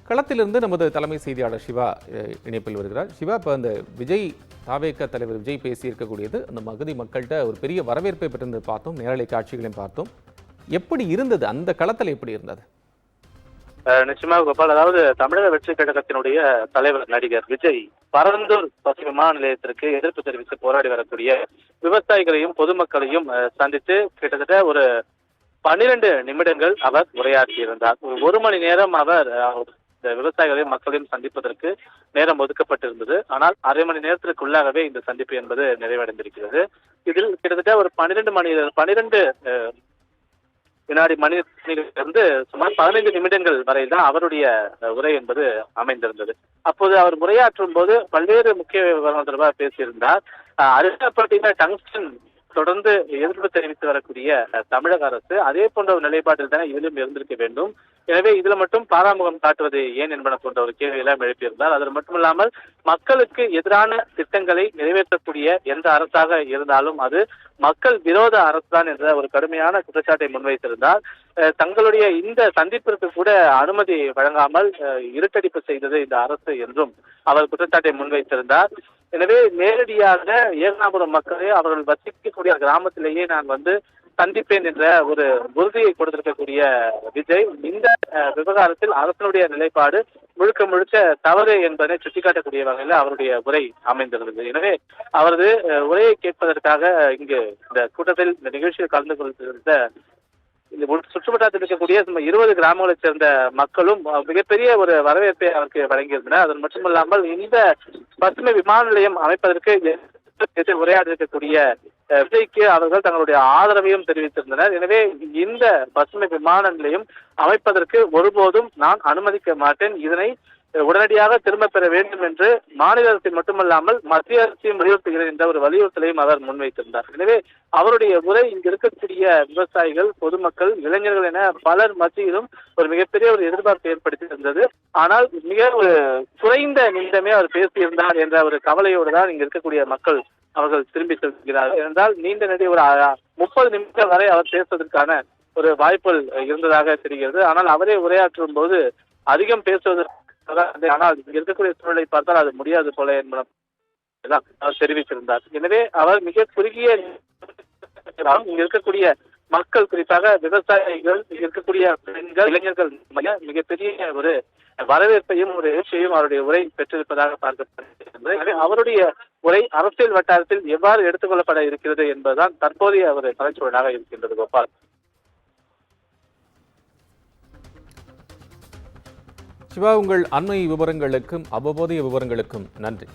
களத்திலிருந்து நமது தலைமை செய்தியாளர் சிவா இணைப்பில் வருகிறார். சிவா, இப்போ அந்த விஜய் தாவேக தலைவர் விஜய் பேசியிருக்கக்கூடியது அந்த மகதி மக்கள்கிட்ட ஒரு பெரிய வரவேற்பை பெற்று பார்த்தோம், நேரலை காட்சிகளையும் பார்த்தோம். எப்படி இருந்தது அந்த களத்தில், எப்படி இருந்தது? நிச்சயமாக கோபால், அதாவது தமிழக வெற்றி கழகத்தினுடைய தலைவர் நடிகர் விஜய் பரந்தூர் பசு விமான நிலையத்திற்கு எதிர்ப்பு தெரிவித்து போராடி வரக்கூடிய விவசாயிகளையும் பொதுமக்களையும் சந்தித்து கிட்டத்தட்ட ஒரு 12 நிமிடங்கள் அவர் உரையாற்றியிருந்தார். ஒரு மணி நேரம் அவர் இந்த விவசாயிகளையும் மக்களையும் சந்திப்பதற்கு நேரம் ஒதுக்கப்பட்டிருந்தது. ஆனால் அரை மணி நேரத்திற்குள்ளாகவே இந்த சந்திப்பு என்பது நிறைவடைந்திருக்கிறது. இதில் கிட்டத்தட்ட ஒரு 12 வினாடி மணியிலிருந்து சுமார் 15 நிமிடங்கள் வரை தான் அவருடைய உரை என்பது அமைந்திருந்தது. அப்போது அவர் உரையாற்றும் போது பல்வேறு முக்கிய விவகாரங்கள் தொடர்பாக பேசியிருந்தார். அரிசாப்பட்டின டங்ஸ்டன் தொடர்ந்து எதிர்ப்பு தெரிவித்து வரக்கூடிய தமிழக அரசு அதே போன்ற ஒரு நிலைப்பாட்டில் தானே இதிலும் இருந்திருக்க வேண்டும். எனவே இதுல மட்டும் பாராமுகம் காட்டுவது ஏன் என்பன போன்ற ஒரு கேள்வியெல்லாம் எழுப்பியிருந்தார். அது மட்டுமில்லாமல் மக்களுக்கு எதிரான திட்டங்களை நிறைவேற்றக்கூடிய எந்த அரசாக இருந்தாலும் அது மக்கள் விரோத அரசு தான் என்ற ஒரு கடுமையான குற்றச்சாட்டை முன்வைத்திருந்தார். தங்களுடைய இந்த சந்திப்பிற்கு கூட அனுமதி வழங்காமல் இருட்டடிப்பு செய்தது இந்த அரசு என்றும் அவர் குற்றச்சாட்டை முன்வைத்திருந்தார். எனவே நேரடியாக ஏகனாபுரம் மக்களை அவர்கள் வசிக்கக்கூடிய கிராமத்திலேயே நான் வந்து சந்திப்பேன் என்ற ஒரு உறுதியை கொடுத்திருக்கக்கூடிய விஜய் இந்த விவகாரத்தில் அரசனுடைய நிலைப்பாடு முழுக்க தவறு என்பதை சுட்டிக்காட்டக்கூடிய வகையில் அவருடைய உரை அமைந்திருந்தது. எனவே அவரது உரையை கேட்பதற்காக இங்கு இந்த கூட்டத்தில் இந்த நிகழ்ச்சியில் கலந்து கொண்டிருந்த இந்த சுற்றுவட்டாரத்தில் இருக்கக்கூடிய 20 கிராமங்களைச் சேர்ந்த மக்களும் மிகப்பெரிய ஒரு வரவேற்பை அவருக்கு வழங்கியிருந்தனர். அது மட்டுமல்லாமல் இந்த பசுமை விமான நிலையம் அமைப்பதற்கு உரையாடி இருக்கக்கூடிய விஜய்க்கு அவர்கள் தங்களுடைய ஆதரவையும் தெரிவித்திருந்தனர். எனவே இந்த பசுமை விமான நிலையம் அமைப்பதற்கு ஒருபோதும் நான் அனுமதிக்க மாட்டேன், இதனை உடனடியாக திரும்ப பெற வேண்டும் என்று மாநில அரசை மட்டுமல்லாமல் மத்திய அரசையும் வலியுறுத்துகிறேன் என்ற ஒரு வலியுறுத்தலையும் அவர் முன்வைத்திருந்தார். எனவே அவருடைய உரை இங்கு இருக்கக்கூடிய விவசாயிகள், பொதுமக்கள், இளைஞர்கள் என பலர் மத்தியிலும் ஒரு மிகப்பெரிய ஒரு எதிர்பார்ப்பு ஏற்படுத்தியிருந்தது. ஆனால் மிக ஒரு குறைந்த நிமிடமே அவர் பேசியிருந்தார் என்ற ஒரு கவலையோடு தான் இங்கு இருக்கக்கூடிய மக்கள் அவர்கள் திரும்பி செல்கிறார்கள். என்றால் நீண்ட நெடிய ஒரு 30 நிமிடம் வரை அவர் பேசுவதற்கான ஒரு வாய்ப்புகள் இருந்ததாக தெரிகிறது. ஆனால் அவரே உரையாற்றும் போது அதிகம் பேசுவதற்கு, ஆனால் இங்க இருக்கக்கூடிய சூழலை பார்த்தால் அது முடியாது போல என்பதுதான் அவர் தெரிவித்திருந்தார். எனவே அவர் மிக குறுகிய இங்க இருக்கக்கூடிய மக்கள், குறிப்பாக விவசாயிகள், இங்க இருக்கக்கூடிய பெண்கள், இளைஞர்கள் மிகப்பெரிய ஒரு வரவேற்பையும் ஒரு எழுச்சியையும் அவருடைய உரை பெற்றிருப்பதாக பார்க்கப்படுகிறது. எனவே அவருடைய உரை அரசியல் வட்டாரத்தில் எவ்வாறு எடுத்துக்கொள்ளப்பட இருக்கிறது என்பதுதான் தற்போதைய ஒரு கலைச்சூழலாக இருக்கின்றது. கோபால், சிவா, உங்கள் அண்மை விவரங்களுக்கும் அவ்வப்போதைய விவரங்களுக்கும் நன்றி.